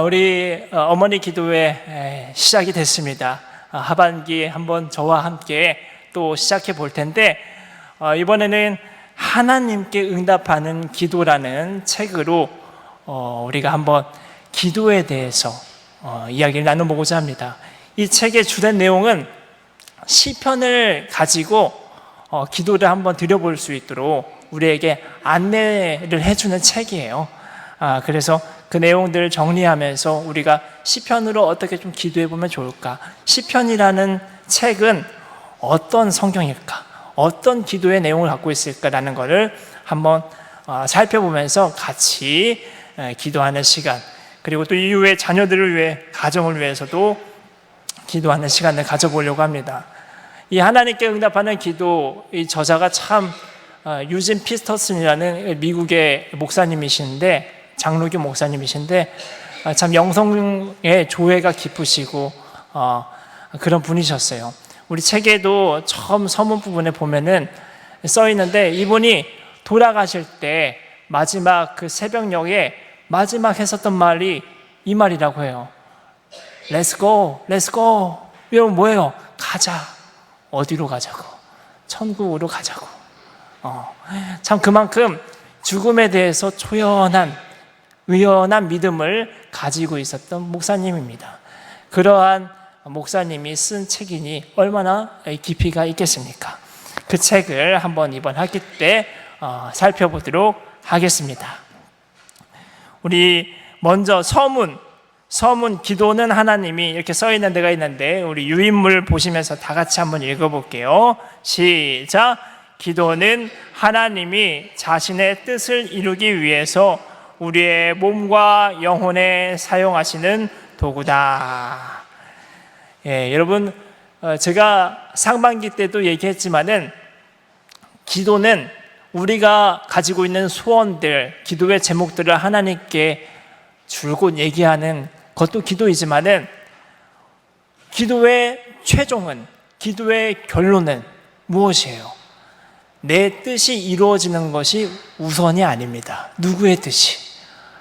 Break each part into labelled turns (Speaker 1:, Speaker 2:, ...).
Speaker 1: 우리 어머니 기도회 시작이 됐습니다. 하반기 한번 저와 함께 또 시작해 볼 텐데, 이번에는 하나님께 응답하는 기도라는 책으로 우리가 한번 기도에 대해서 이야기를 나눠보고자 합니다. 이 책의 주된 내용은 시편을 가지고 기도를 한번 드려볼 수 있도록 우리에게 안내를 해주는 책이에요. 그래서 그 내용들을 정리하면서 우리가 시편으로 어떻게 좀 기도해 보면 좋을까? 시편이라는 책은 어떤 성경일까? 어떤 기도의 내용을 갖고 있을까라는 것을 한번 살펴보면서 같이 기도하는 시간, 그리고 또 이후에 자녀들을 위해, 가정을 위해서도 기도하는 시간을 가져보려고 합니다. 이 하나님께 응답하는 기도, 이 저자가 참 유진 피터슨이라는 미국의 목사님이신데, 장로교 목사님이신데 참 영성의 조예가 깊으시고 그런 분이셨어요. 우리 책에도 처음 서문 부분에 보면은 써 있는데, 이분이 돌아가실 때 마지막 그 새벽녘에 마지막 했었던 말이 이 말이라고 해요. Let's go, let's go. 이러면 뭐예요? 가자. 어디로 가자고? 천국으로 가자고. 참 그만큼 죽음에 대해서 초연한 의연한 믿음을 가지고 있었던 목사님입니다. 그러한 목사님이 쓴 책이니 얼마나 깊이가 있겠습니까? 그 책을 한번 이번 학기 때 살펴보도록 하겠습니다. 우리 먼저 서문 기도는 하나님이 이렇게 써 있는 데가 있는데, 우리 유인물 보시면서 다 같이 한번 읽어볼게요. 시작. 기도는 하나님이 자신의 뜻을 이루기 위해서 우리의 몸과 영혼에 사용하시는 도구다. 여러분, 제가 상반기 때도 얘기했지만은 기도는 우리가 가지고 있는 소원들, 기도의 제목들을 하나님께 줄곧 얘기하는 것도 기도이지만은, 기도의 최종은, 기도의 결론은 무엇이에요? 내 뜻이 이루어지는 것이 우선이 아닙니다. 누구의 뜻이?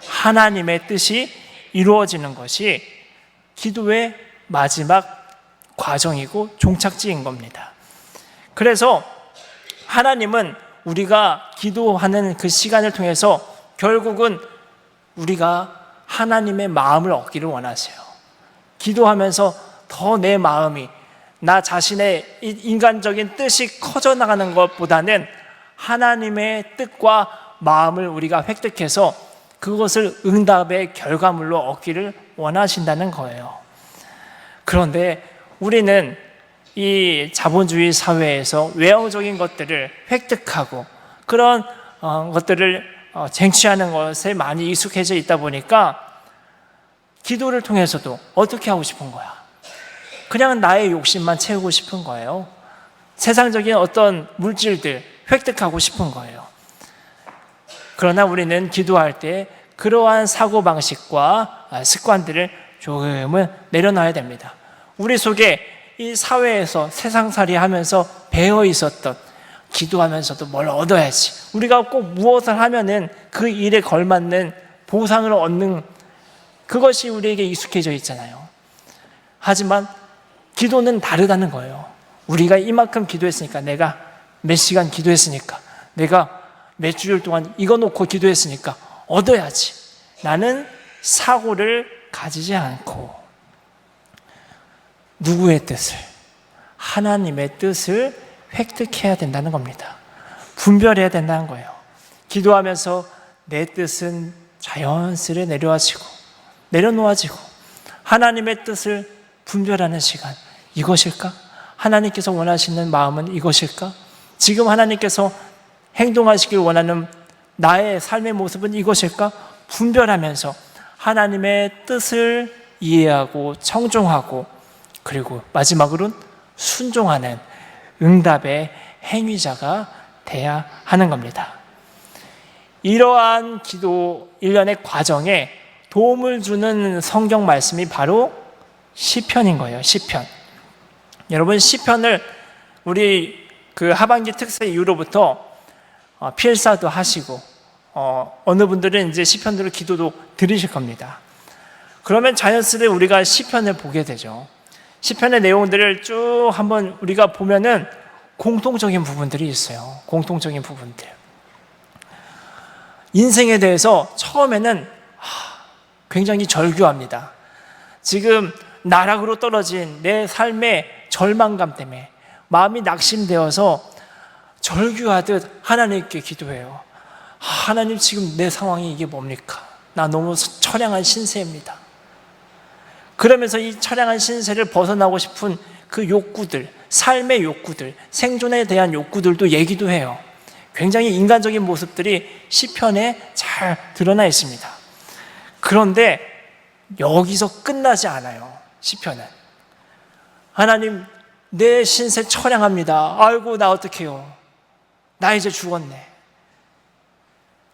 Speaker 1: 하나님의 뜻이 이루어지는 것이 기도의 마지막 과정이고 종착지인 겁니다. 그래서 하나님은 우리가 기도하는 그 시간을 통해서 결국은 우리가 하나님의 마음을 얻기를 원하세요. 기도하면서 더 내 마음이, 나 자신의 인간적인 뜻이 커져나가는 것보다는 하나님의 뜻과 마음을 우리가 획득해서 그것을 응답의 결과물로 얻기를 원하신다는 거예요. 그런데 우리는 이 자본주의 사회에서 외형적인 것들을 획득하고 그런 것들을 쟁취하는 것에 많이 익숙해져 있다 보니까 기도를 통해서도 어떻게 하고 싶은 거야? 그냥 나의 욕심만 채우고 싶은 거예요. 세상적인 어떤 물질들 획득하고 싶은 거예요. 그러나 우리는 기도할 때 그러한 사고방식과 습관들을 조금은 내려놔야 됩니다. 우리 속에 이 사회에서 세상살이 하면서 배어 있었던, 기도하면서도 뭘 얻어야지, 우리가 꼭 무엇을 하면은 그 일에 걸맞는 보상을 얻는, 그것이 우리에게 익숙해져 있잖아요. 하지만 기도는 다르다는 거예요. 우리가 이만큼 기도했으니까, 내가 몇 시간 기도했으니까, 내가 몇 주일 동안 이거 놓고 기도했으니까 얻어야지, 나는 사고를 가지지 않고 누구의 뜻을? 하나님의 뜻을 획득해야 된다는 겁니다. 분별해야 된다는 거예요. 기도하면서 내 뜻은 자연스레 내려놓아지고 하나님의 뜻을 분별하는 시간, 이것일까? 하나님께서 원하시는 마음은 이것일까? 지금 하나님께서 행동하시길 원하는 나의 삶의 모습은 이것일까? 분별하면서 하나님의 뜻을 이해하고 청종하고, 그리고 마지막으로는 순종하는 응답의 행위자가 돼야 하는 겁니다. 이러한 기도 일련의 과정에 도움을 주는 성경 말씀이 바로 시편인 거예요. 시편. 여러분, 시편을 우리 그 하반기 특세 이후로부터 필사도 하시고 어느 분들은 이제 시편들을 기도도 들으실 겁니다. 그러면 자연스레 우리가 시편을 보게 되죠. 시편의 내용들을 쭉 한번 우리가 보면은 공통적인 부분들이 있어요. 공통적인 부분들. 인생에 대해서 처음에는 굉장히 절규합니다. 지금 나락으로 떨어진 내 삶의 절망감 때문에 마음이 낙심되어서 절규하듯 하나님께 기도해요. 하나님, 지금 내 상황이 이게 뭡니까? 나 너무 처량한 신세입니다. 그러면서 이 처량한 신세를 벗어나고 싶은 그 욕구들, 삶의 욕구들, 생존에 대한 욕구들도 얘기도 해요. 굉장히 인간적인 모습들이 시편에 잘 드러나 있습니다. 그런데 여기서 끝나지 않아요. 시편은. 하나님, 내 신세 처량합니다. 아이고, 나 어떡해요. 나 이제 죽었네.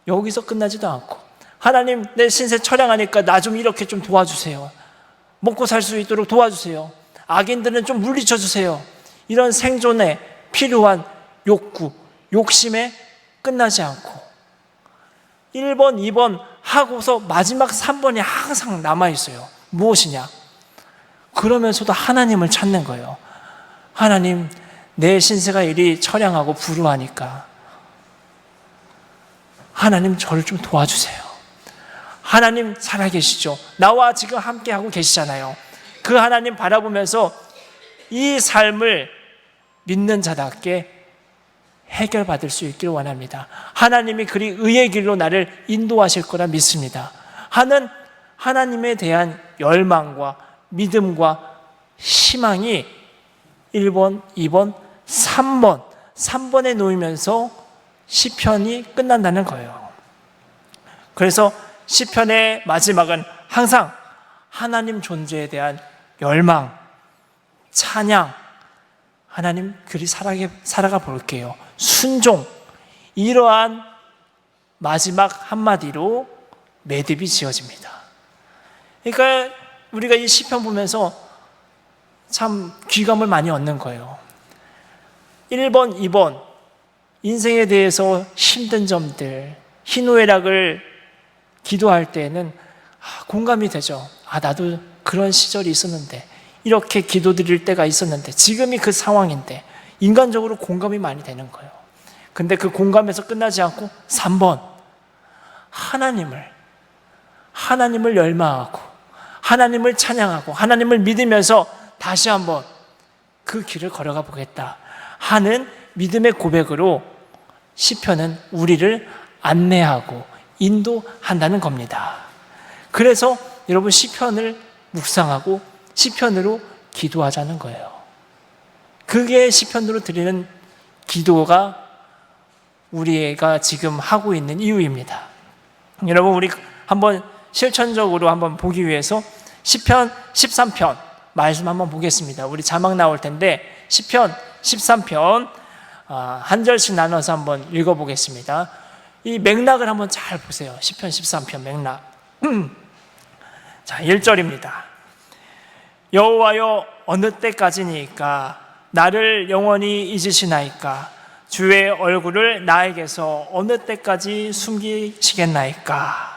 Speaker 1: 여기서 끝나지도 않고, 하나님, 내 신세 처량하니까 나 좀 이렇게 좀 도와주세요. 먹고 살 수 있도록 도와주세요. 악인들은 좀 물리쳐 주세요. 이런 생존에 필요한 욕구, 욕심에 끝나지 않고 1번, 2번 하고서 마지막 3번이 항상 남아있어요. 무엇이냐? 그러면서도 하나님을 찾는 거예요. 하나님, 내 신세가 이리 처량하고 불우하니까 하나님, 저를 좀 도와주세요. 하나님 살아계시죠? 나와 지금 함께하고 계시잖아요. 그 하나님 바라보면서 이 삶을 믿는 자답게 해결받을 수 있기를 원합니다. 하나님이 그리 의의 길로 나를 인도하실 거라 믿습니다 하는 하나님에 대한 열망과 믿음과 희망이 1번, 2번, 3번에 놓이면서 시편이 끝난다는 거예요. 그래서 시편의 마지막은 항상 하나님 존재에 대한 열망, 찬양, 하나님 그리 살아가 볼게요, 순종, 이러한 마지막 한마디로 매듭이 지어집니다. 그러니까 우리가 이 시편 보면서 참 귀감을 많이 얻는 거예요. 1번, 2번 인생에 대해서 힘든 점들, 희노애락을 기도할 때에는 공감이 되죠. 나도 그런 시절이 있었는데, 이렇게 기도드릴 때가 있었는데, 지금이 그 상황인데, 인간적으로 공감이 많이 되는 거예요. 근데 그 공감에서 끝나지 않고 3번, 하나님을 열망하고 하나님을 찬양하고 하나님을 믿으면서 다시 한번 그 길을 걸어가 보겠다 하는 믿음의 고백으로 시편은 우리를 안내하고 인도한다는 겁니다. 그래서 여러분, 시편을 묵상하고 시편으로 기도하자는 거예요. 그게 시편으로 드리는 기도가 우리가 지금 하고 있는 이유입니다. 여러분, 우리 한번 실천적으로 한번 보기 위해서 시편 13편 말씀 한번 보겠습니다. 우리 자막 나올 텐데 시편 13편 한 절씩 나눠서 한번 읽어보겠습니다. 이 맥락을 한번 잘 보세요. 시편 13편 맥락. 자, 1절입니다. 여호와여, 어느 때까지니까 나를 영원히 잊으시나이까? 주의 얼굴을 나에게서 어느 때까지 숨기시겠나이까?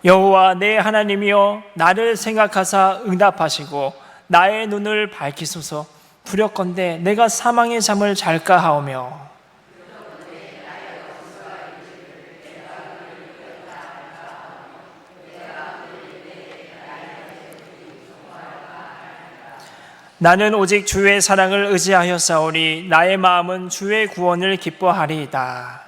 Speaker 1: 여호와 내 하나님이여, 나를 생각하사 응답하시고 나의 눈을 밝히소서. 두렵건대 내가 사망의 잠을 잘까 하오며, 나는 오직 주의 사랑을 의지하여 싸우리. 나의 마음은 주의 구원을 기뻐하리이다.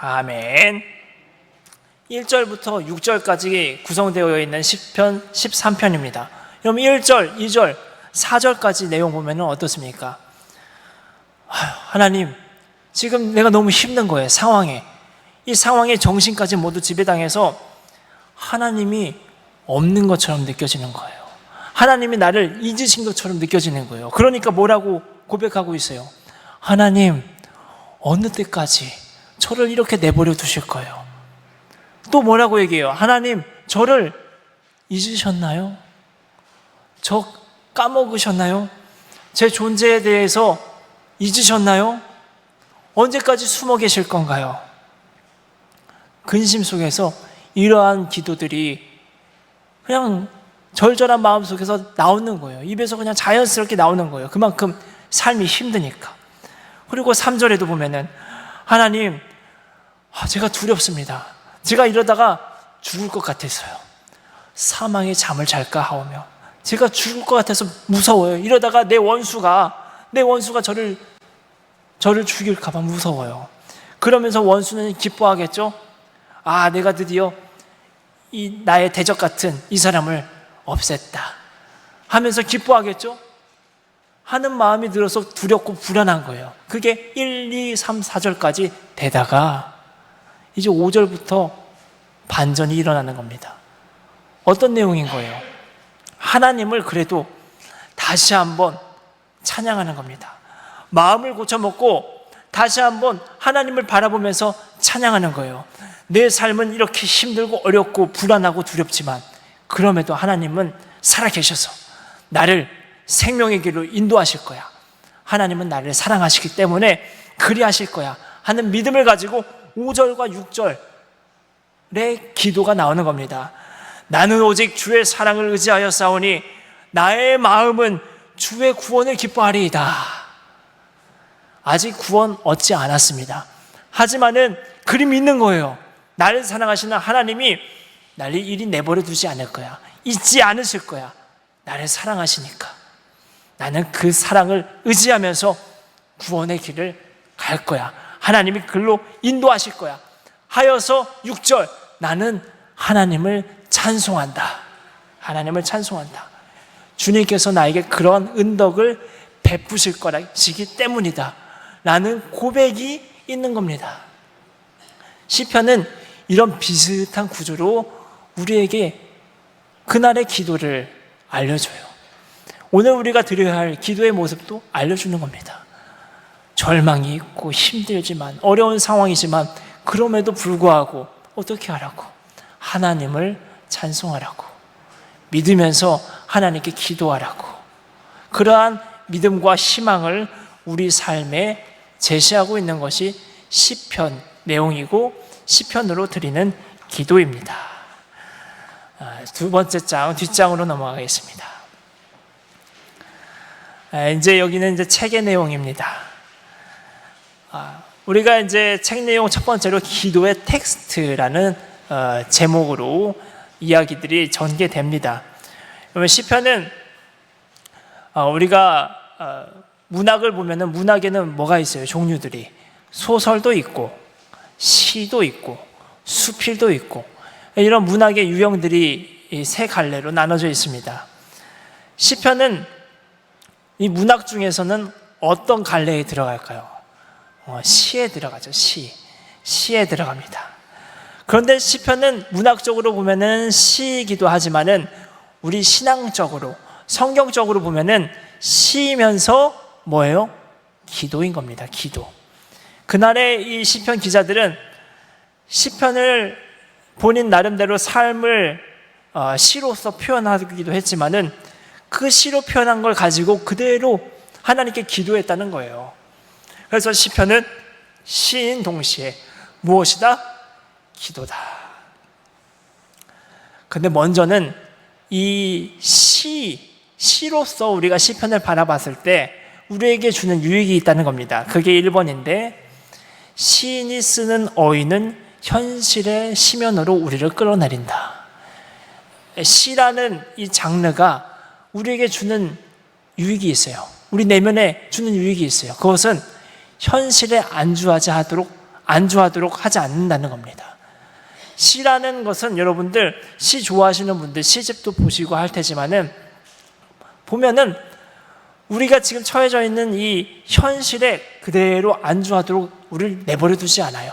Speaker 1: 아멘. 1절부터 6절까지 구성되어 있는 시편 13편입니다. 그럼 1절, 2절, 4절까지 내용 보면 어떻습니까? 하나님, 지금 내가 너무 힘든 거예요. 이 상황에 정신까지 모두 지배당해서 하나님이 없는 것처럼 느껴지는 거예요. 하나님이 나를 잊으신 것처럼 느껴지는 거예요. 그러니까 뭐라고 고백하고 있어요? 하나님, 어느 때까지 저를 이렇게 내버려 두실 거예요? 또 뭐라고 얘기해요? 하나님, 저를 잊으셨나요? 저 까먹으셨나요? 제 존재에 대해서 잊으셨나요? 언제까지 숨어 계실 건가요? 근심 속에서 이러한 기도들이 그냥 절절한 마음 속에서 나오는 거예요. 입에서 그냥 자연스럽게 나오는 거예요. 그만큼 삶이 힘드니까. 그리고 3절에도 보면은 하나님, 제가 두렵습니다. 제가 이러다가 죽을 것 같아서요. 사망의 잠을 잘까 하오며 제가 죽을 것 같아서 무서워요. 이러다가 내 원수가 저를 죽일까 봐 무서워요. 그러면서 원수는 기뻐하겠죠? 내가 드디어 이 나의 대적 같은 이 사람을 없앴다 하면서 기뻐하겠죠? 하는 마음이 들어서 두렵고 불안한 거예요. 그게 1, 2, 3, 4절까지 되다가 이제 5절부터 반전이 일어나는 겁니다. 어떤 내용인 거예요? 하나님을 그래도 다시 한번 찬양하는 겁니다. 마음을 고쳐먹고 다시 한번 하나님을 바라보면서 찬양하는 거예요. 내 삶은 이렇게 힘들고 어렵고 불안하고 두렵지만 그럼에도 하나님은 살아계셔서 나를 생명의 길로 인도하실 거야. 하나님은 나를 사랑하시기 때문에 그리하실 거야 하는 믿음을 가지고 5절과 6절의 기도가 나오는 겁니다. 나는 오직 주의 사랑을 의지하여 싸우니 나의 마음은 주의 구원을 기뻐하리이다. 아직 구원 얻지 않았습니다. 하지만은 그리 믿는 거예요. 나를 사랑하시는 하나님이 나를 이리 내버려 두지 않을 거야. 잊지 않으실 거야. 나를 사랑하시니까 나는 그 사랑을 의지하면서 구원의 길을 갈 거야. 하나님이 글로 인도하실 거야 하여서 6절, 나는 하나님을 찬송한다. 하나님을 찬송한다. 주님께서 나에게 그런 은덕을 베푸실 거라시기 때문이다 라는 고백이 있는 겁니다. 시편은 이런 비슷한 구조로 우리에게 그날의 기도를 알려줘요. 오늘 우리가 드려야 할 기도의 모습도 알려주는 겁니다. 절망이 있고 힘들지만 어려운 상황이지만 그럼에도 불구하고 어떻게 하라고? 하나님을 찬송하라고, 믿으면서 하나님께 기도하라고, 그러한 믿음과 희망을 우리 삶에 제시하고 있는 것이 시편 내용이고 시편으로 드리는 기도입니다. 두 번째 장, 뒷장으로 넘어가겠습니다. 이제 여기는 이제 책의 내용입니다. 우리가 이제 책 내용 첫 번째로 기도의 텍스트라는 제목으로 이야기들이 전개됩니다. 그러면 시편은 우리가 문학을 보면은 문학에는 뭐가 있어요? 종류들이 소설도 있고 시도 있고 수필도 있고 이런 문학의 유형들이 세 갈래로 나눠져 있습니다. 시편은 이 문학 중에서는 어떤 갈래에 들어갈까요? 시에 들어가죠. 시에 들어갑니다. 그런데 시편은 문학적으로 보면은 시이기도 하지만은 우리 신앙적으로 성경적으로 보면은 시이면서 뭐예요? 기도인 겁니다. 기도. 그날의 이 시편 기자들은 시편을 본인 나름대로 삶을 시로서 표현하기도 했지만은 그 시로 표현한 걸 가지고 그대로 하나님께 기도했다는 거예요. 그래서 시편은 시인 동시에 무엇이다? 기도다. 근데 먼저는 이 시로서 우리가 시편을 바라봤을 때 우리에게 주는 유익이 있다는 겁니다. 그게 1번인데 시인이 쓰는 어휘는 현실의 시면으로 우리를 끌어내린다. 시라는 이 장르가 우리에게 주는 유익이 있어요. 우리 내면에 주는 유익이 있어요. 그것은 현실에 안주하도록 하지 않는다는 겁니다. 시라는 것은 여러분들 시 좋아하시는 분들 시집도 보시고 할 테지만은 보면은 우리가 지금 처해져 있는 이 현실에 그대로 안주하도록 우리를 내버려 두지 않아요.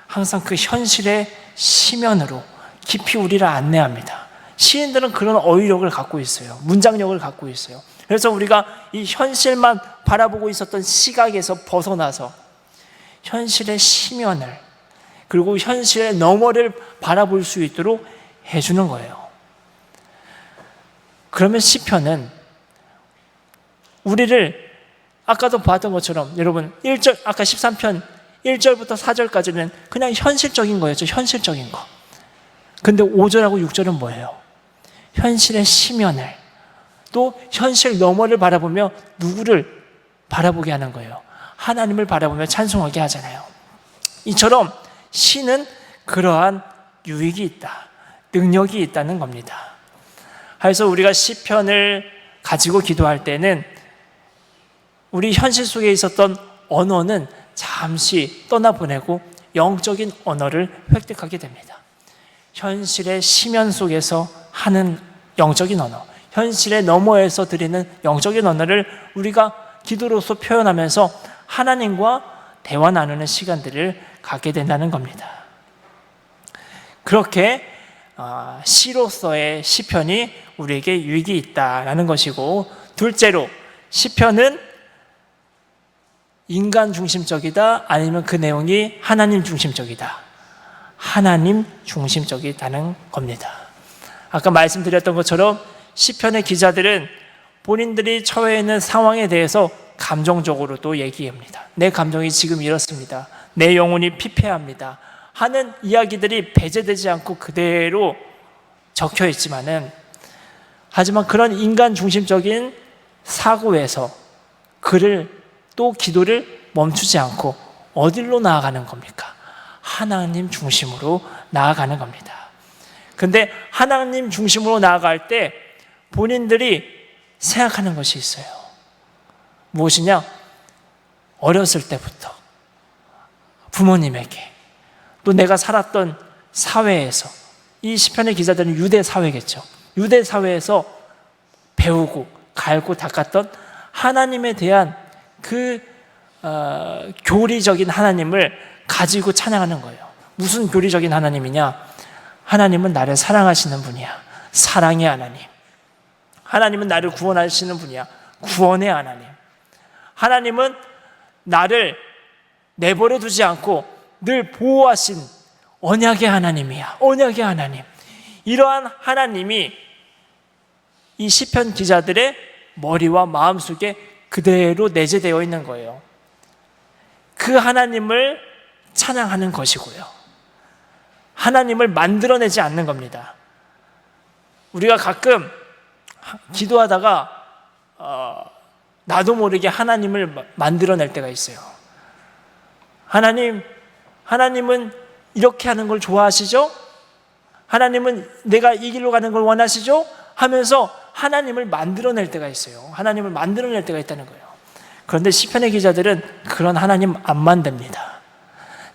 Speaker 1: 항상 그 현실의 시면으로 깊이 우리를 안내합니다. 시인들은 그런 어휘력을 갖고 있어요. 문장력을 갖고 있어요. 그래서 우리가 이 현실만 바라보고 있었던 시각에서 벗어나서 현실의 시면을, 그리고 현실의 너머를 바라볼 수 있도록 해주는 거예요. 그러면 시편은 우리를 아까도 봤던 것처럼 여러분 1절 아까 13편 1절부터 4절까지는 그냥 현실적인 거였죠. 현실적인 거. 근데 5절하고 6절은 뭐예요? 현실의 심연을 또 현실 너머를 바라보며 누구를 바라보게 하는 거예요? 하나님을 바라보며 찬송하게 하잖아요. 이처럼 시는 그러한 유익이 있다. 능력이 있다는 겁니다. 그래서 우리가 시편을 가지고 기도할 때는 우리 현실 속에 있었던 언어는 잠시 떠나보내고 영적인 언어를 획득하게 됩니다. 현실의 심연 속에서 하는 영적인 언어, 현실의 너머에서 드리는 영적인 언어를 우리가 기도로서 표현하면서 하나님과 대화 나누는 시간들을 갖게 된다는 겁니다. 그렇게 시로서의 시편이 우리에게 유익이 있다라는 것이고, 둘째로 시편은 인간 중심적이다 아니면 그 내용이 하나님 중심적이다. 하나님 중심적이다는 겁니다. 아까 말씀드렸던 것처럼 시편의 기자들은 본인들이 처해 있는 상황에 대해서 감정적으로도 얘기합니다. 내 감정이 지금 이렇습니다. 내 영혼이 피폐합니다. 하는 이야기들이 배제되지 않고 그대로 적혀 있지만은, 하지만 그런 인간 중심적인 사고에서 그를 또 기도를 멈추지 않고 어디로 나아가는 겁니까? 하나님 중심으로 나아가는 겁니다. 근데 하나님 중심으로 나아갈 때 본인들이 생각하는 것이 있어요. 무엇이냐? 어렸을 때부터 부모님에게 또 내가 살았던 사회에서, 이 시편의 기자들은 유대 사회겠죠. 유대 사회에서 배우고 갈고 닦았던 하나님에 대한 그 교리적인 하나님을 가지고 찬양하는 거예요. 무슨 교리적인 하나님이냐? 하나님은 나를 사랑하시는 분이야. 사랑의 하나님. 하나님은 나를 구원하시는 분이야. 구원의 하나님. 하나님은 나를 내버려 두지 않고 늘 보호하신 언약의 하나님이야. 언약의 하나님. 이러한 하나님이 이 시편 기자들의 머리와 마음속에 그대로 내재되어 있는 거예요. 그 하나님을 찬양하는 것이고요. 하나님을 만들어내지 않는 겁니다. 우리가 가끔 기도하다가 나도 모르게 하나님을 만들어낼 때가 있어요. 하나님은 이렇게 하는 걸 좋아하시죠? 하나님은 내가 이 길로 가는 걸 원하시죠? 하면서 하나님을 만들어낼 때가 있어요. 하나님을 만들어낼 때가 있다는 거예요. 그런데 시편의 기자들은 그런 하나님 안 만듭니다.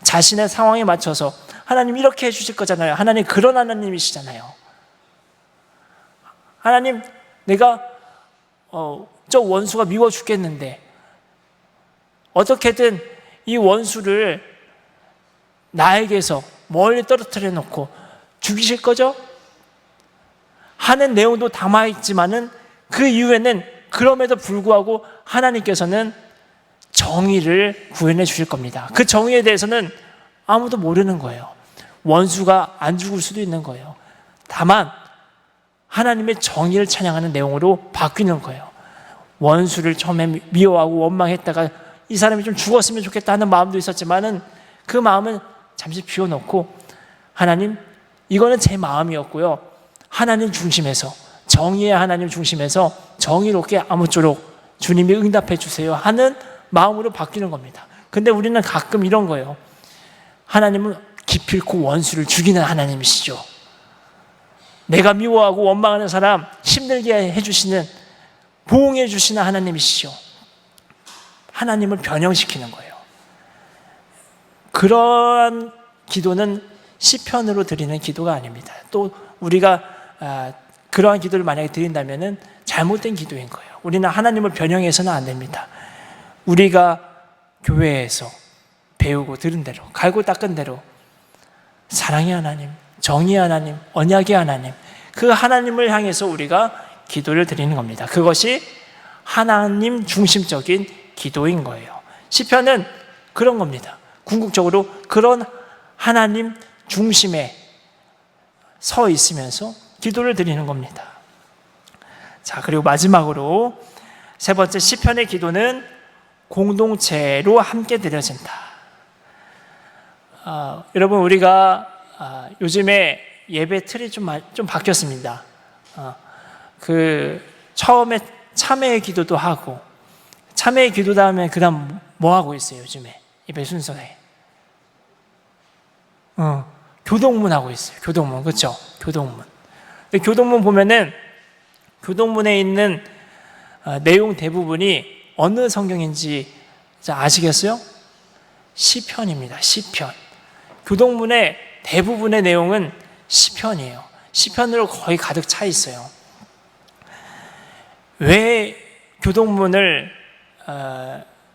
Speaker 1: 자신의 상황에 맞춰서 하나님 이렇게 해주실 거잖아요. 하나님 그런 하나님이시잖아요. 하나님 내가 저 원수가 미워 죽겠는데 어떻게든 이 원수를 나에게서 멀리 떨어뜨려 놓고 죽이실 거죠? 하는 내용도 담아있지만은 그 이후에는 그럼에도 불구하고 하나님께서는 정의를 구현해 주실 겁니다. 그 정의에 대해서는 아무도 모르는 거예요. 원수가 안 죽을 수도 있는 거예요. 다만 하나님의 정의를 찬양하는 내용으로 바뀌는 거예요. 원수를 처음에 미워하고 원망했다가 이 사람이 좀 죽었으면 좋겠다 하는 마음도 있었지만은 그 마음은 잠시 비워놓고 하나님 이거는 제 마음이었고요. 하나님 중심에서, 정의의 하나님 중심에서 정의롭게 아무쪼록 주님이 응답해 주세요 하는 마음으로 바뀌는 겁니다. 근데 우리는 가끔 이런 거예요. 하나님은 기필코 원수를 죽이는 하나님이시죠. 내가 미워하고 원망하는 사람 힘들게 해주시는, 보응해 주시는 하나님이시죠. 하나님을 변형시키는 거예요. 그러한 기도는 시편으로 드리는 기도가 아닙니다. 또 우리가 그러한 기도를 만약에 드린다면 잘못된 기도인 거예요. 우리는 하나님을 변형해서는 안 됩니다. 우리가 교회에서 배우고 들은 대로, 갈고 닦은 대로 사랑의 하나님, 정의의 하나님, 언약의 하나님, 그 하나님을 향해서 우리가 기도를 드리는 겁니다. 그것이 하나님 중심적인 기도인 거예요. 시편은 그런 겁니다. 궁극적으로 그런 하나님 중심에 서 있으면서 기도를 드리는 겁니다. 자, 그리고 마지막으로 세 번째, 시편의 기도는 공동체로 함께 드려진다. 여러분, 우리가 요즘에 예배 틀이 좀 바뀌었습니다. 처음에 참회의 기도도 하고, 참회의 기도 다음에 그 다음 뭐 하고 있어요? 요즘에 예배 순서에 교동문 하고 있어요. 교동문, 그렇죠? 교동문. 근데 교동문 보면은 교동문에 있는 내용 대부분이 어느 성경인지 아시겠어요? 시편입니다. 시편. 교동문의 대부분의 내용은 시편이에요. 시편으로 거의 가득 차 있어요. 왜 교동문을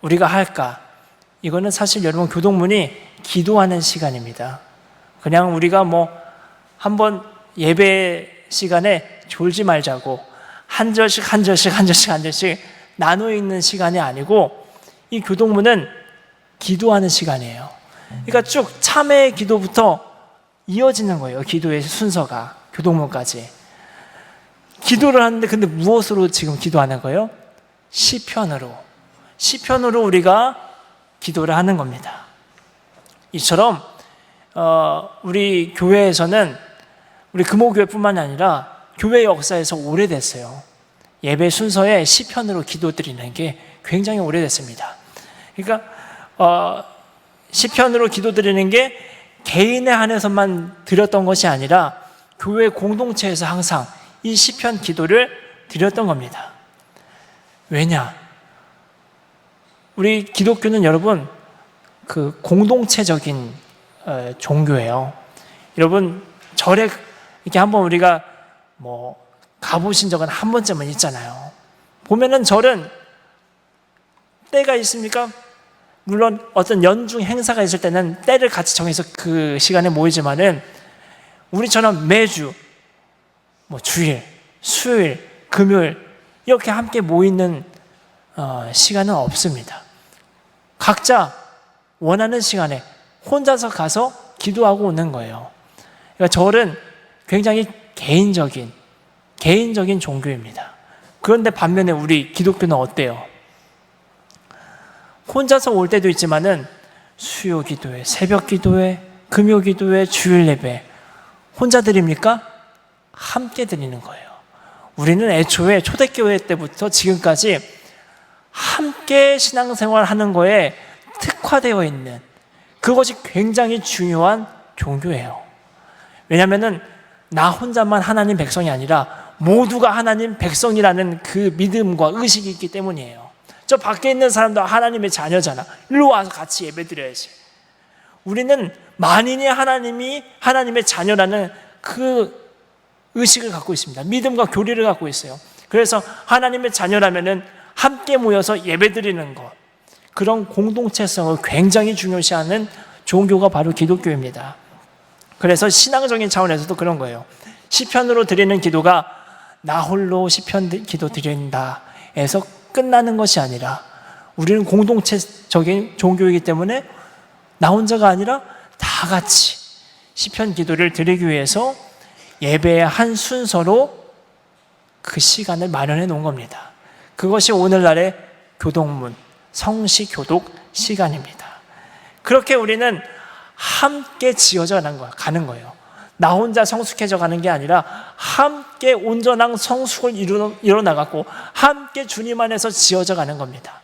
Speaker 1: 우리가 할까? 이거는 사실 여러분, 교동문이 기도하는 시간입니다. 그냥 우리가 한번 예배 시간에 졸지 말자고 한 절씩 나눠 읽는 시간이 아니고, 이 교동문은 기도하는 시간이에요. 그러니까 쭉 참회의 기도부터 이어지는 거예요. 기도의 순서가 교동문까지. 기도를 하는데, 근데 무엇으로 지금 기도하는 거예요? 시편으로 우리가 기도를 하는 겁니다. 이처럼 우리 교회에서는, 우리 금호교회뿐만 아니라 교회 역사에서 오래됐어요. 예배 순서에 시편으로 기도드리는 게 굉장히 오래됐습니다. 그러니까 시편으로 기도드리는 게 개인에 한해서만 드렸던 것이 아니라 교회 공동체에서 항상 이 시편 기도를 드렸던 겁니다. 왜냐? 우리 기독교는 여러분, 그 공동체적인 종교예요. 여러분, 절에 이렇게 한번 우리가 가보신 적은 한 번쯤은 있잖아요. 보면은 절은 때가 있습니까? 물론 어떤 연중 행사가 있을 때는 때를 같이 정해서 그 시간에 모이지만은, 우리처럼 매주 주일, 수요일, 금요일 이렇게 함께 모이는 시간은 없습니다. 각자 원하는 시간에 혼자서 가서 기도하고 오는 거예요. 그러니까 절은 굉장히 개인적인 종교입니다. 그런데 반면에 우리 기독교는 어때요? 혼자서 올 때도 있지만은 수요 기도회, 새벽 기도회, 금요 기도회, 주일 예배 혼자 드립니까? 함께 드리는 거예요. 우리는 애초에 초대교회 때부터 지금까지 함께 신앙생활 하는 거에 특화되어 있는, 그것이 굉장히 중요한 종교예요. 왜냐하면 나 혼자만 하나님 백성이 아니라 모두가 하나님 백성이라는 그 믿음과 의식이 있기 때문이에요. 저 밖에 있는 사람도 하나님의 자녀잖아. 일로 와서 같이 예배 드려야지. 우리는 만인이 하나님의 자녀라는 그 의식을 갖고 있습니다. 믿음과 교리를 갖고 있어요. 그래서 하나님의 자녀라면은 함께 모여서 예배 드리는 것, 그런 공동체성을 굉장히 중요시하는 종교가 바로 기독교입니다. 그래서 신앙적인 차원에서도 그런 거예요. 시편으로 드리는 기도가 나 홀로 시편 기도 드린다 해서 끝나는 것이 아니라, 우리는 공동체적인 종교이기 때문에 나 혼자가 아니라 다 같이 시편 기도를 드리기 위해서 예배의 한 순서로 그 시간을 마련해 놓은 겁니다. 그것이 오늘날의 교동문, 성시교독 시간입니다. 그렇게 우리는 함께 지어져 가는 거예요. 나 혼자 성숙해져 가는 게 아니라 함께 온전한 성숙을 이뤄나가고 함께 주님 안에서 지어져 가는 겁니다.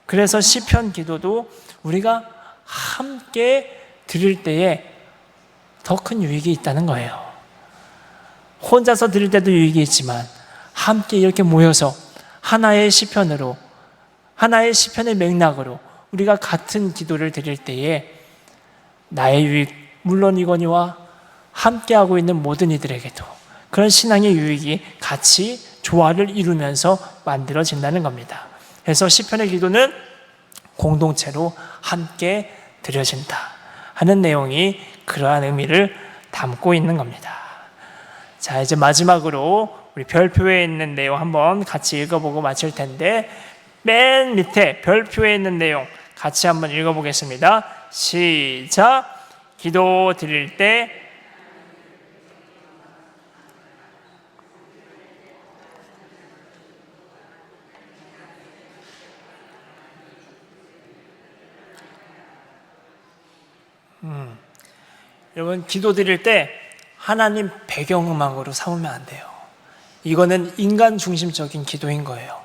Speaker 1: 그래서 시편 기도도 우리가 함께 드릴 때에 더 큰 유익이 있다는 거예요. 혼자서 드릴 때도 유익이 있지만 함께 이렇게 모여서 하나의 시편으로, 하나의 시편의 맥락으로 우리가 같은 기도를 드릴 때에 나의 유익 물론이거니와 함께하고 있는 모든 이들에게도 그런 신앙의 유익이 같이 조화를 이루면서 만들어진다는 겁니다. 그래서 시편의 기도는 공동체로 함께 드려진다 하는 내용이 그러한 의미를 담고 있는 겁니다. 자, 이제 마지막으로 우리 별표에 있는 내용 한번 같이 읽어보고 마칠 텐데, 맨 밑에 별표에 있는 내용 같이 한번 읽어보겠습니다. 시작. 기도 드릴 때 여러분, 기도 드릴 때 하나님 배경음악으로 삼으면 안 돼요. 이거는 인간 중심적인 기도인 거예요.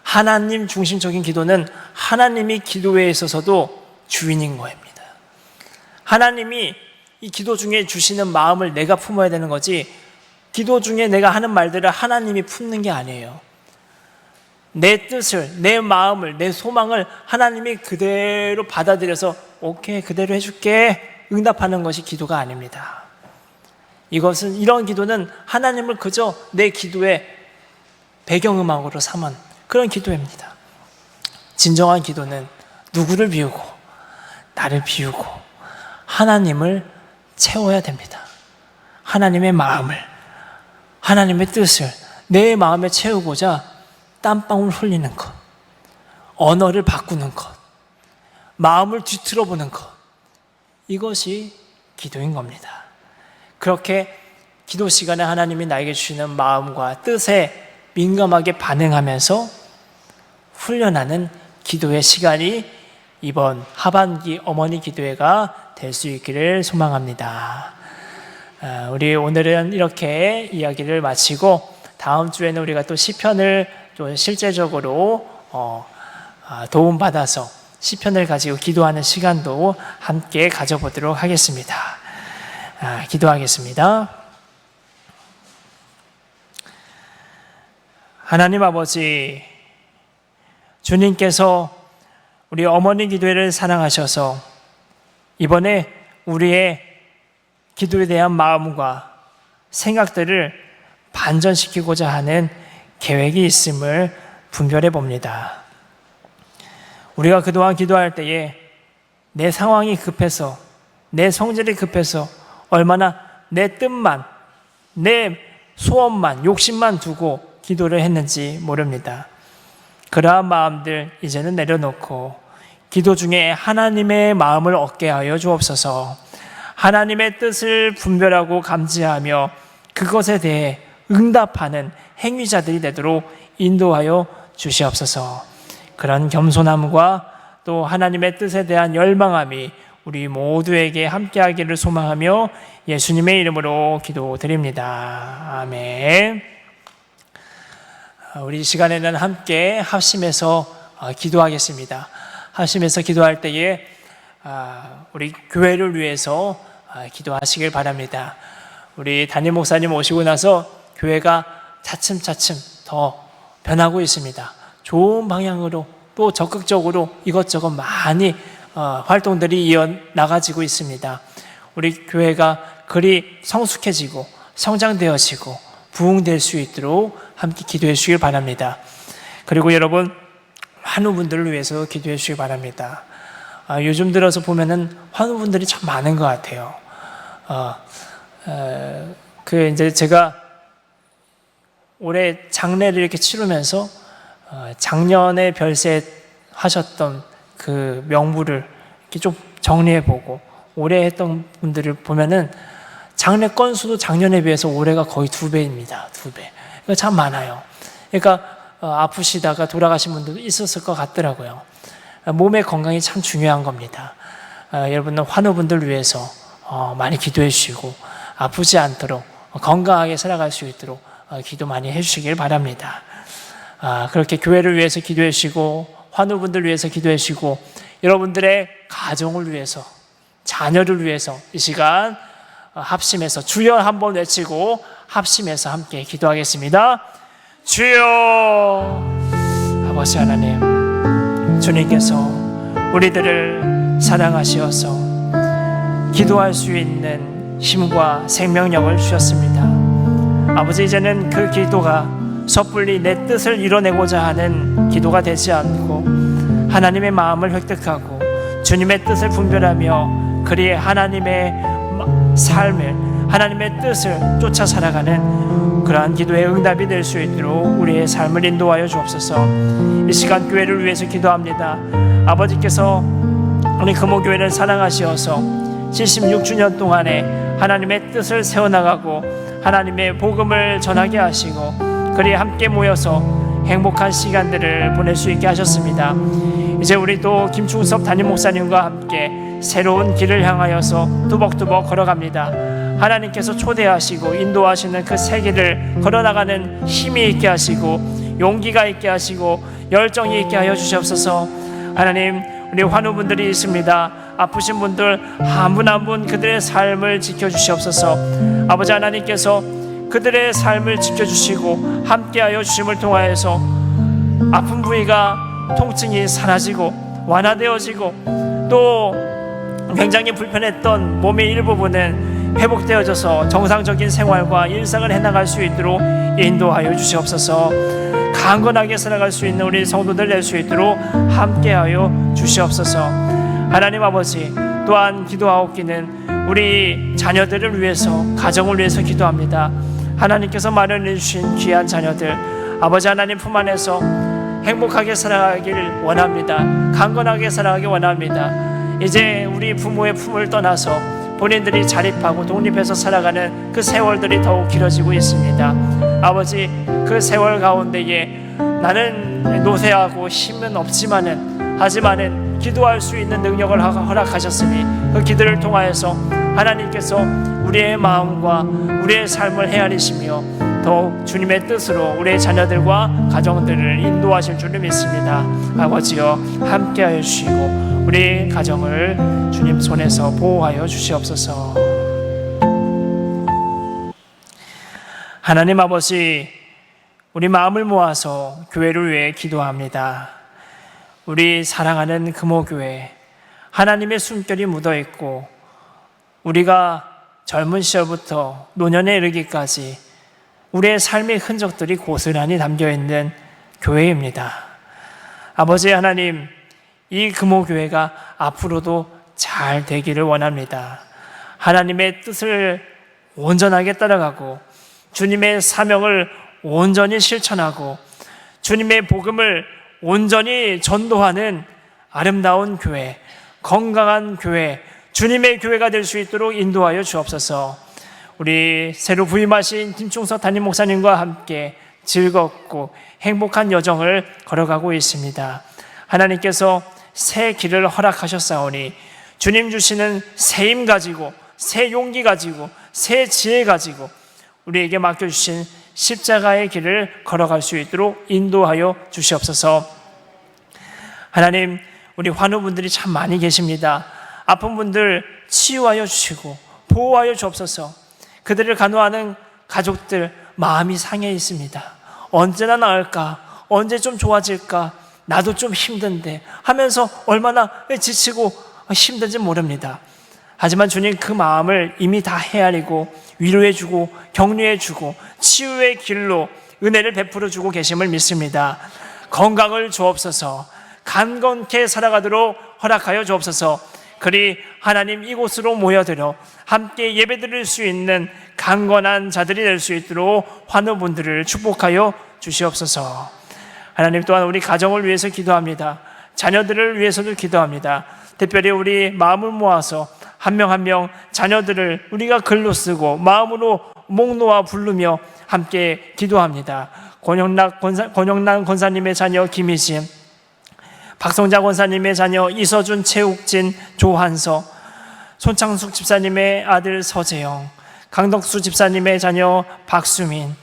Speaker 1: 하나님 중심적인 기도는 하나님이 기도에 있어서도 주인인 겁니다. 하나님이 이 기도 중에 주시는 마음을 내가 품어야 되는 거지, 기도 중에 내가 하는 말들을 하나님이 품는 게 아니에요. 내 뜻을, 내 마음을, 내 소망을 하나님이 그대로 받아들여서 오케이, 그대로 해줄게 응답하는 것이 기도가 아닙니다. 이런 기도는 하나님을 그저 내 기도의 배경음악으로 삼은 그런 기도입니다. 진정한 기도는 누구를 비우고 나를 비우고 하나님을 채워야 됩니다. 하나님의 마음을, 하나님의 뜻을 내 마음에 채우고자 땀방울 흘리는 것, 언어를 바꾸는 것, 마음을 뒤틀어 보는 것, 이것이 기도인 겁니다. 그렇게 기도 시간에 하나님이 나에게 주시는 마음과 뜻에 민감하게 반응하면서 훈련하는 기도의 시간이 이번 하반기 어머니 기도회가 될 수 있기를 소망합니다. 우리 오늘은 이렇게 이야기를 마치고 다음 주에는 우리가 또 시편을 또 실제적으로 도움받아서 시편을 가지고 기도하는 시간도 함께 가져보도록 하겠습니다. 기도하겠습니다. 하나님 아버지, 주님께서 우리 어머니 기도회를 사랑하셔서 이번에 우리의 기도에 대한 마음과 생각들을 반전시키고자 하는 계획이 있음을 분별해 봅니다. 우리가 그동안 기도할 때에 내 상황이 급해서, 내 성질이 급해서 얼마나 내 뜻만, 내 소원만, 욕심만 두고 기도를 했는지 모릅니다. 그러한 마음들 이제는 내려놓고 기도 중에 하나님의 마음을 얻게 하여 주옵소서. 하나님의 뜻을 분별하고 감지하며 그것에 대해 응답하는 행위자들이 되도록 인도하여 주시옵소서. 그런 겸손함과 또 하나님의 뜻에 대한 열망함이 우리 모두에게 함께하기를 소망하며 예수님의 이름으로 기도드립니다. 아멘. 우리 시간에는 함께 합심해서 기도하겠습니다. 합심해서 기도할 때에 우리 교회를 위해서 기도하시길 바랍니다. 우리 담임 목사님 오시고 나서 교회가 차츰차츰 더 변하고 있습니다. 좋은 방향으로 또 적극적으로 이것저것 많이 활동들이 이어나가지고 있습니다. 우리 교회가 그리 성숙해지고 성장되어지고 부흥될 수 있도록 함께 기도해 주시길 바랍니다. 그리고 여러분, 환우분들을 위해서 기도해 주시기 바랍니다. 요즘 들어서 보면은 환우분들이 참 많은 것 같아요. 이제 제가 올해 장례를 이렇게 치르면서 작년에 별세하셨던 그 명부를 이렇게 좀 정리해보고 올해 했던 분들을 보면은 장례 건수도 작년에 비해서 올해가 거의 2배입니다. 2배. 그러니까 참 많아요. 그러니까 아프시다가 돌아가신 분들도 있었을 것 같더라고요. 몸의 건강이 참 중요한 겁니다. 여러분은 환우분들 위해서 많이 기도해 주시고 아프지 않도록 건강하게 살아갈 수 있도록 기도 많이 해주시길 바랍니다. 그렇게 교회를 위해서 기도해 주시고 환우분들 위해서 기도해 주시고 여러분들의 가정을 위해서, 자녀를 위해서 이 시간 합심해서 주여 한번 외치고 합심해서 함께 기도하겠습니다. 주여. 아버지 하나님, 주님께서 우리들을 사랑하시어서 기도할 수 있는 힘과 생명력을 주셨습니다. 아버지, 이제는 그 기도가 섣불리 내 뜻을 이뤄내고자 하는 기도가 되지 않고 하나님의 마음을 획득하고 주님의 뜻을 분별하며 그리 하나님의 삶을, 하나님의 뜻을 쫓아 살아가는 그러한 기도의 응답이 될 수 있도록 우리의 삶을 인도하여 주옵소서. 이 시간 교회를 위해서 기도합니다. 아버지께서 우리 금호교회를 사랑하시어서 76주년 동안에 하나님의 뜻을 세워나가고 하나님의 복음을 전하게 하시고 그리 함께 모여서 행복한 시간들을 보낼 수 있게 하셨습니다. 이제 우리 또 김충섭 담임 목사님과 함께 새로운 길을 향하여서 뚜벅뚜벅 걸어갑니다. 하나님께서 초대하시고 인도하시는 그 새 길을 걸어나가는 힘이 있게 하시고 용기가 있게 하시고 열정이 있게 하여 주시옵소서. 하나님, 우리 환우분들이 있습니다. 아프신 분들 한 분 한 분 그들의 삶을 지켜주시옵소서. 아버지 하나님께서 그들의 삶을 지켜주시고 함께하여 주심을 통하여서 아픈 부위가 통증이 사라지고 완화되어지고 또 굉장히 불편했던 몸의 일부분은 회복되어져서 정상적인 생활과 일상을 해나갈 수 있도록 인도하여 주시옵소서. 강건하게 살아갈 수 있는 우리 성도들 될 수 있도록 함께하여 주시옵소서. 하나님 아버지, 또한 기도하옵기는 우리 자녀들을 위해서, 가정을 위해서 기도합니다. 하나님께서 마련해 주신 귀한 자녀들, 아버지 하나님 품 안에서 행복하게 살아가길 원합니다. 강건하게 살아가길 원합니다. 이제 우리 부모의 품을 떠나서 본인들이 자립하고 독립해서 살아가는 그 세월들이 더욱 길어지고 있습니다. 아버지, 그 세월 가운데에 나는 노쇠하고 힘은 없지만은 하지만은 기도할 수 있는 능력을 허락하셨으니 그 기도를 통하여서 하나님께서 우리의 마음과 우리의 삶을 헤아리시며 더욱 주님의 뜻으로 우리의 자녀들과 가정들을 인도하실 줄을 믿습니다. 아버지여, 함께하여 주시고 우리 가정을 주님 손에서 보호하여 주시옵소서. 하나님 아버지, 우리 마음을 모아서 교회를 위해 기도합니다. 우리 사랑하는 금호교회, 하나님의 숨결이 묻어있고 우리가 젊은 시절부터 노년에 이르기까지 우리의 삶의 흔적들이 고스란히 담겨있는 교회입니다. 아버지 하나님, 이 금호교회가 앞으로도 잘 되기를 원합니다. 하나님의 뜻을 온전하게 따라가고 주님의 사명을 온전히 실천하고 주님의 복음을 온전히 전도하는 아름다운 교회, 건강한 교회, 주님의 교회가 될 수 있도록 인도하여 주옵소서. 우리 새로 부임하신 김충석 담임 목사님과 함께 즐겁고 행복한 여정을 걸어가고 있습니다. 하나님께서 새 길을 허락하셨사오니 주님 주시는 새 힘 가지고, 새 용기 가지고, 새 지혜 가지고 우리에게 맡겨주신 십자가의 길을 걸어갈 수 있도록 인도하여 주시옵소서. 하나님, 우리 환우분들이 참 많이 계십니다. 아픈 분들 치유하여 주시고 보호하여 주옵소서. 그들을 간호하는 가족들 마음이 상해 있습니다. 언제나 나을까? 언제 좀 좋아질까? 나도 좀 힘든데 하면서 얼마나 지치고 힘든지 모릅니다. 하지만 주님, 그 마음을 이미 다 헤아리고 위로해주고 격려해주고 치유의 길로 은혜를 베풀어주고 계심을 믿습니다. 건강을 주옵소서. 강건케 살아가도록 허락하여 주옵소서. 그리 하나님, 이곳으로 모여들어 함께 예배드릴 수 있는 강건한 자들이 될 수 있도록 환우분들을 축복하여 주시옵소서. 하나님, 또한 우리 가정을 위해서 기도합니다. 자녀들을 위해서도 기도합니다. 특별히 우리 마음을 모아서 한 명 한 명 자녀들을 우리가 글로 쓰고 마음으로 목 놓아 부르며 함께 기도합니다. 권영란 권사님의 자녀 김희진, 박성자 권사님의 자녀 이서준, 최욱진, 조한서, 손창숙 집사님의 아들 서재영, 강덕수 집사님의 자녀 박수민,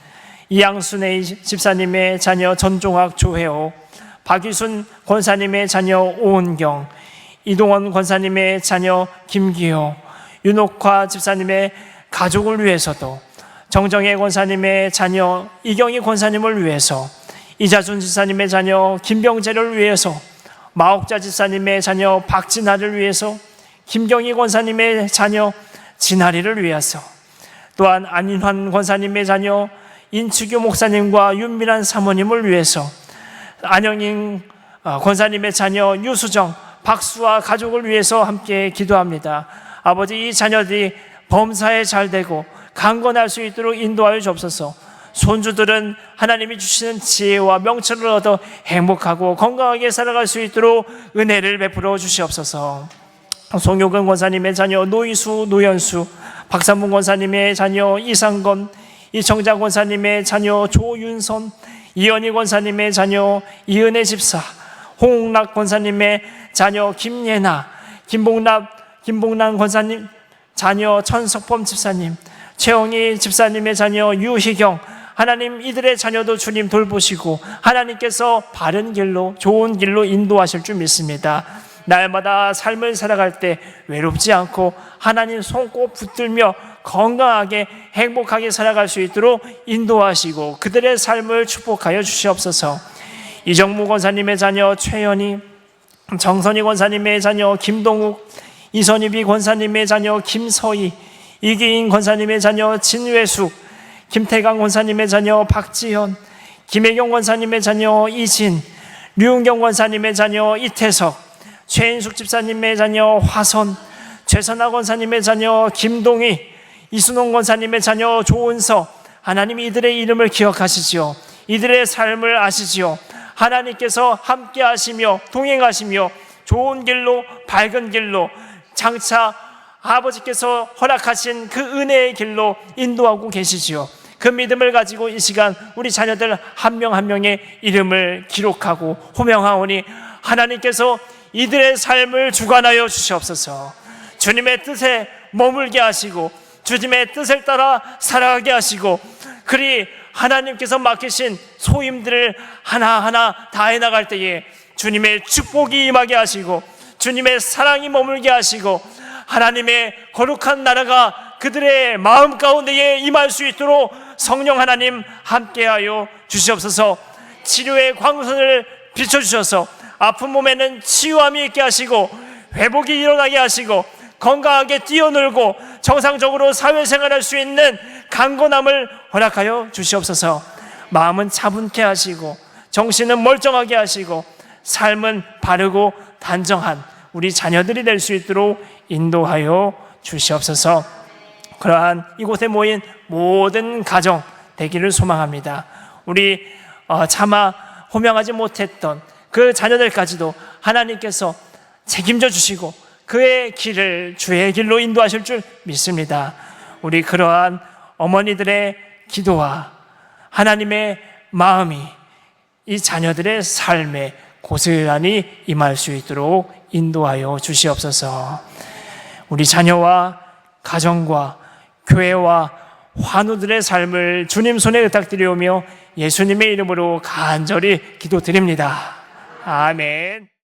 Speaker 1: 이양순의 집사님의 자녀 전종학, 조혜호, 박유순 권사님의 자녀 오은경, 이동원 권사님의 자녀 김기호, 윤옥화 집사님의 가족을 위해서도, 정정혜 권사님의 자녀 이경희 권사님을 위해서, 이자순 집사님의 자녀 김병재를 위해서, 마옥자 집사님의 자녀 박진아를 위해서, 김경희 권사님의 자녀 진아리를 위해서, 또한 안인환 권사님의 자녀 인추규 목사님과 윤미란 사모님을 위해서, 안영인 권사님의 자녀 유수정, 박수와 가족을 위해서 함께 기도합니다. 아버지, 이 자녀들이 범사에 잘 되고 강건할 수 있도록 인도하여 주옵소서. 손주들은 하나님이 주시는 지혜와 명철을 얻어 행복하고 건강하게 살아갈 수 있도록 은혜를 베풀어 주시옵소서. 송효근 권사님의 자녀 노희수, 노현수, 박삼문 권사님의 자녀 이상건, 이청자 권사님의 자녀 조윤선, 이현희 권사님의 자녀 이은혜 집사, 홍락 권사님의 자녀 김예나, 김봉남 권사님 자녀 천석범 집사님, 최영희 집사님의 자녀 유희경, 하나님 이들의 자녀도 주님 돌보시고 하나님께서 바른 길로, 좋은 길로 인도하실 줄 믿습니다. 날마다 삶을 살아갈 때 외롭지 않고 하나님 손꼭 붙들며 건강하게 행복하게 살아갈 수 있도록 인도하시고 그들의 삶을 축복하여 주시옵소서. 이정무 권사님의 자녀 최연희, 정선희 권사님의 자녀 김동욱, 이선희비 권사님의 자녀 김서희, 이기인 권사님의 자녀 진회숙, 김태강 권사님의 자녀 박지현, 김혜경 권사님의 자녀 이진, 류은경 권사님의 자녀 이태석, 최인숙 집사님의 자녀 화선, 최선아 권사님의 자녀 김동희, 이순홍 권사님의 자녀 조은서, 하나님 이들의 이름을 기억하시지요. 이들의 삶을 아시지요. 하나님께서 함께 하시며 동행하시며 좋은 길로, 밝은 길로, 장차 아버지께서 허락하신 그 은혜의 길로 인도하고 계시지요. 그 믿음을 가지고 이 시간 우리 자녀들 한 명 한 명의 이름을 기록하고 호명하오니 하나님께서 이들의 삶을 주관하여 주시옵소서. 주님의 뜻에 머물게 하시고 주님의 뜻을 따라 살아가게 하시고 그리 하나님께서 맡기신 소임들을 하나하나 다 해나갈 때에 주님의 축복이 임하게 하시고 주님의 사랑이 머물게 하시고 하나님의 거룩한 나라가 그들의 마음 가운데에 임할 수 있도록 성령 하나님 함께하여 주시옵소서. 치료의 광선을 비춰주셔서 아픈 몸에는 치유함이 있게 하시고 회복이 일어나게 하시고 건강하게 뛰어놀고 정상적으로 사회생활할 수 있는 강건함을 허락하여 주시옵소서. 마음은 차분케 하시고 정신은 멀쩡하게 하시고 삶은 바르고 단정한 우리 자녀들이 될 수 있도록 인도하여 주시옵소서. 그러한 이곳에 모인 모든 가정 되기를 소망합니다. 우리 차마 호명하지 못했던 그 자녀들까지도 하나님께서 책임져 주시고 그의 길을 주의 길로 인도하실 줄 믿습니다. 우리 그러한 어머니들의 기도와 하나님의 마음이 이 자녀들의 삶에 고스란히 임할 수 있도록 인도하여 주시옵소서. 우리 자녀와 가정과 교회와 환우들의 삶을 주님 손에 의탁드리오며 예수님의 이름으로 간절히 기도드립니다. 아멘.